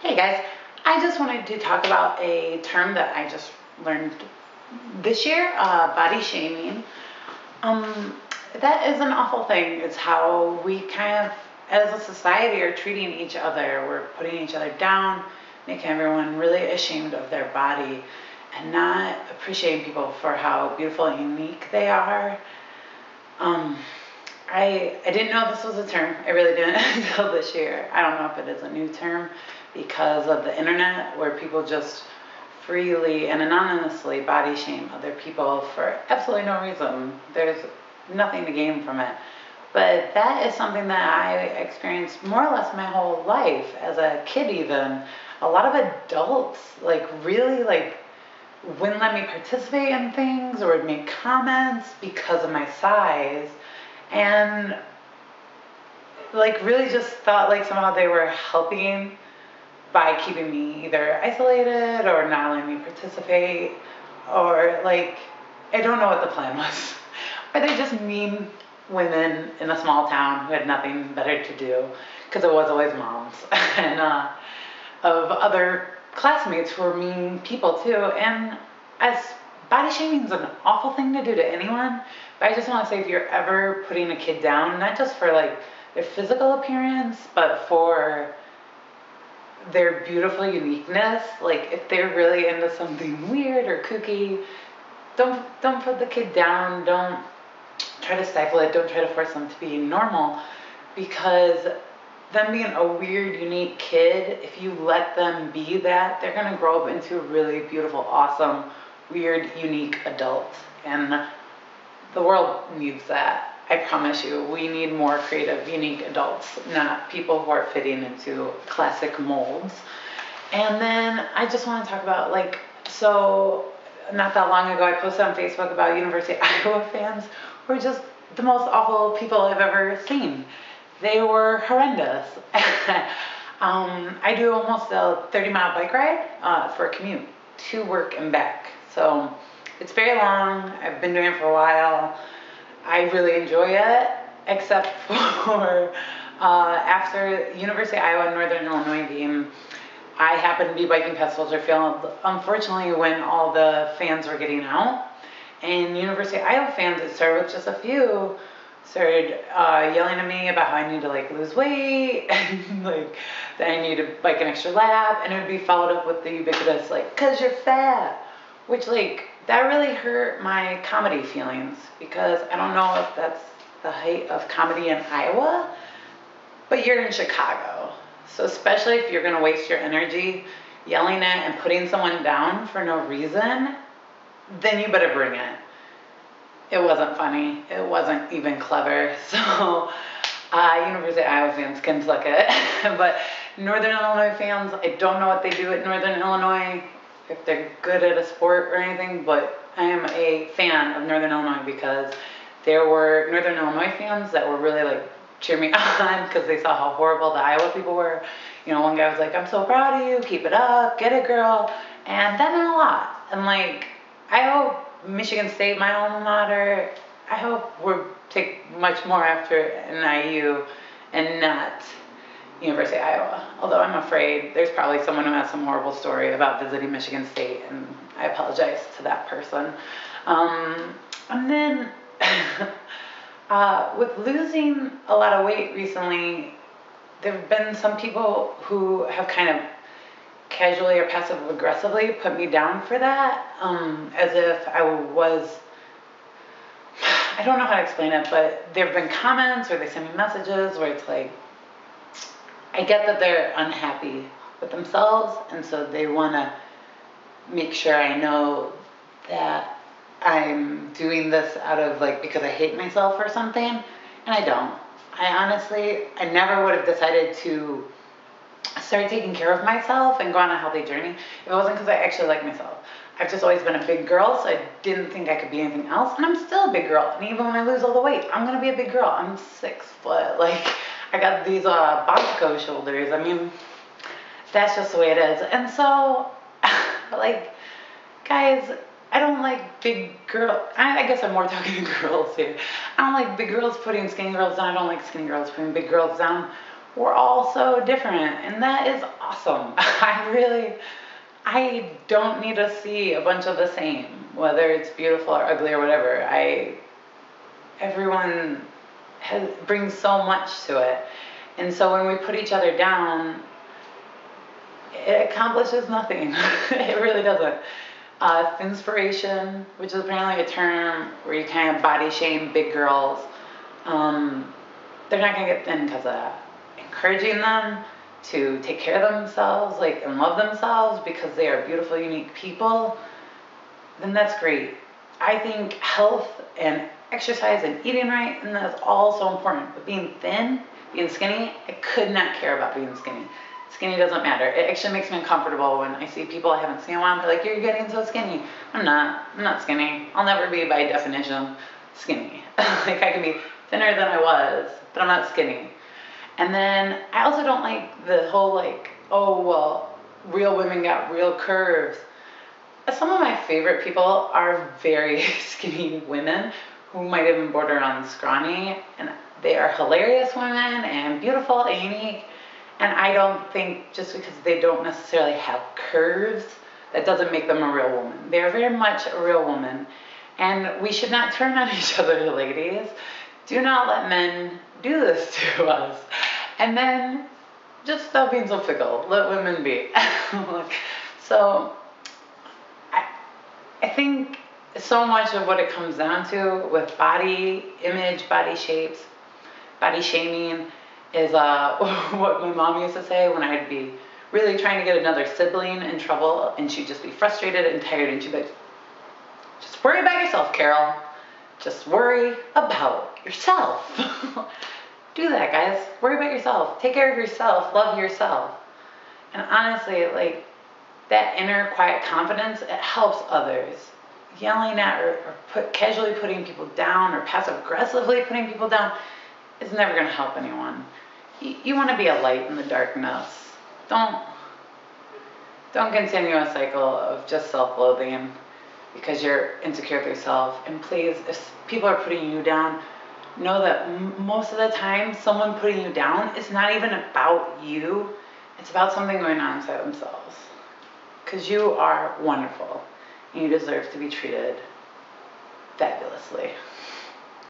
Hey guys, I just wanted to talk about a term that I just learned this year, body shaming. Um, that is an awful thing. It's how we kind of, as a society, are treating each other. We're putting each other down, making everyone really ashamed of their body, and not appreciating people for how beautiful and unique they are. Um, I didn't know this was a term. I really didn't until this year. I don't know if it is a new term because of the internet where people just freely and anonymously body shame other people for absolutely no reason. There's nothing to gain from it. But that is something that I experienced more or less my whole life as a kid even. A lot of adults really wouldn't let me participate in things or would make comments because of my size. And really just thought somehow they were helping by keeping me either isolated or not letting me participate, or I don't know what the plan was. Or they just mean women in a small town who had nothing better to do, because it was always moms and of other classmates who were mean people too. And as body shaming is an awful thing to do to anyone, but I just want to say, if you're ever putting a kid down, not just for their physical appearance, but for their beautiful uniqueness, if they're really into something weird or kooky, don't put the kid down. Don't try to stifle it. Don't try to force them to be normal, because them being a weird, unique kid, if you let them be that, they're going to grow up into a really beautiful, awesome, weird, unique adult. And the world needs that. I promise you, we need more creative, unique adults, not people who are fitting into classic molds. And then I just want to talk about, so not that long ago, I posted on Facebook about University of Iowa fans who are just the most awful people I've ever seen. They were horrendous. I do almost a 30-mile bike ride for a commute to work and back. So it's very long. I've been doing it for a while. I really enjoy it, except for after University of Iowa Northern Illinois game, I happened to be biking past Soldier Field, unfortunately, when all the fans were getting out. And University of Iowa fans, it started with just a few, started yelling at me about how I need to lose weight and that I need to bike an extra lap, and it would be followed up with the ubiquitous "'cause you're fat," which that really hurt my comedy feelings, because I don't know if that's the height of comedy in Iowa, but you're in Chicago. So especially if you're going to waste your energy yelling at and putting someone down for no reason, then you better bring it. It wasn't funny. It wasn't even clever. So University of Iowa fans can suck it. But Northern Illinois fans, I don't know what they do at Northern Illinois, if they're good at a sport or anything, but I am a fan of Northern Illinois because there were Northern Illinois fans that were really cheer me on because they saw how horrible the Iowa people were. One guy was like, "I'm so proud of you, keep it up, get it, girl." And that meant a lot. And I hope Michigan State, my alma mater, I hope we're take much more after NIU and not University of Iowa. Although I'm afraid there's probably someone who has some horrible story about visiting Michigan State, and I apologize to that person. And then with losing a lot of weight recently, there have been some people who have kind of casually or passive aggressively put me down for that, as if I don't know how to explain it, but there have been comments or they send me messages where it's I get that they're unhappy with themselves, and so they want to make sure I know that I'm doing this out of because I hate myself or something, and I don't. I never would have decided to start taking care of myself and go on a healthy journey if it wasn't because I actually like myself. I've just always been a big girl, so I didn't think I could be anything else, and I'm still a big girl, and even when I lose all the weight, I'm going to be a big girl. I'm 6 foot, I got these Bontekoe shoulders. I mean, that's just the way it is. And so, guys, I don't like big girls. I guess I'm more talking to girls here. I don't like big girls putting skinny girls down. I don't like skinny girls putting big girls down. we're all so different, and that is awesome. I don't need to see a bunch of the same, whether it's beautiful or ugly or whatever. Everyone brings so much to it. And so when we put each other down, it accomplishes nothing. It really doesn't. Inspiration, which is apparently a term where you kind of body shame big girls, they're not going to get thin because of that. Encouraging them to take care of themselves, like, and love themselves because they are beautiful, unique people, then that's great. I think health and exercise and eating right, and that's all so important. But being thin, being skinny, I could not care about being skinny. Skinny doesn't matter. It actually makes me uncomfortable when I see people I haven't seen in a while. They're like, "You're getting so skinny." I'm not skinny. I'll never be, by definition, skinny. Like, I can be thinner than I was, but I'm not skinny. And then I also don't like the whole, like, oh, well, real women got real curves. Some of my favorite people are very skinny women who might even border on scrawny, and they are hilarious women and beautiful and unique. And I don't think just because they don't necessarily have curves, that doesn't make them a real woman. They're very much a real woman. And we should not turn on each other, ladies. Do not let men do this to us. And then just stop being so fickle. Let women be. So I think so much of what it comes down to with body image, body shapes, body shaming is what my mom used to say when I'd be really trying to get another sibling in trouble, and she'd just be frustrated and tired, and she'd be like, "Just worry about yourself, Carol. Just worry about yourself." Do that, guys. Worry about yourself. Take care of yourself. Love yourself. And honestly, like, that inner quiet confidence, it helps others. Yelling at or casually putting people down or passive aggressively putting people down is never going to help anyone. You want to be a light in the darkness. Don't continue a cycle of just self-loathing because you're insecure with yourself. And please, if people are putting you down, know that most of the time someone putting you down is not even about you. It's about something going on inside themselves. Because you are wonderful and you deserve to be treated fabulously.